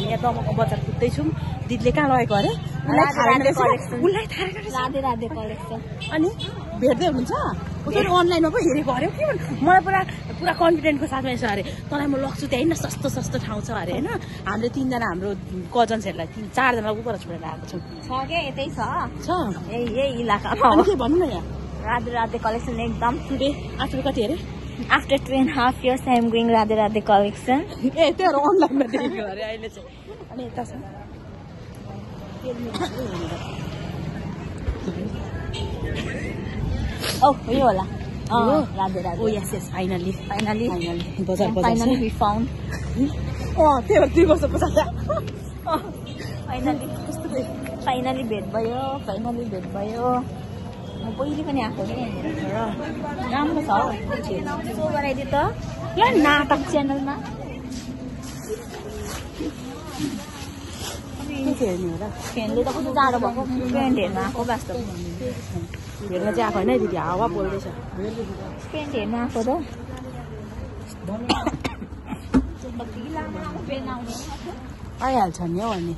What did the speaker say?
हामी यहाँ दमकको बजार कुद्दैछौँ दिदीले कहाँ लगेको अरे उसलाई थाहा राधे राधे कलेक्सन अनि भेट्दै हुनुहुन्छ उसले अनलाइनमा पो हेरेको अरे के मलाई पुरा कन्फिडेन्टको साथमा यसो अरे तँलाई म लग्छु त्यहाँ न सस्तो सस्तो ठाउँ छ अरे होइन हामीले 3 जना हाम्रो कजन्सहरूलाई 4 जना उपर छोडेर आएको छौँ छ के यतै छ यही इलाकामा के भन्नु न यहाँ राधे राधे कलेक्सन एकदम टुडे आफ्टर कति अरे after 2.5 years I am going Radhe Radhe collection ए त्योहरू अनलाइनमा देखेको अरे अहिले चाहिँ अनि यता छ यो होला राधे राधे ओ यस यस फाइनली बजार we found त्यही भएर 2 वर्ष पछाडि फाइनली भेट भयो म पहिले पनि आएको थिएँ राम्रो छ सो गराइदियो त यहाँ नाटक च्यानलमा फ्यानले त कति जाडो भएको प्यान्ट हेर्न आएको वास्तव हेर्न चाहिँ आएको होइन दिदी हावा बोल्दैछ प्यान्ट हेर्न आएको त आइहाल्छ नि हौ अनि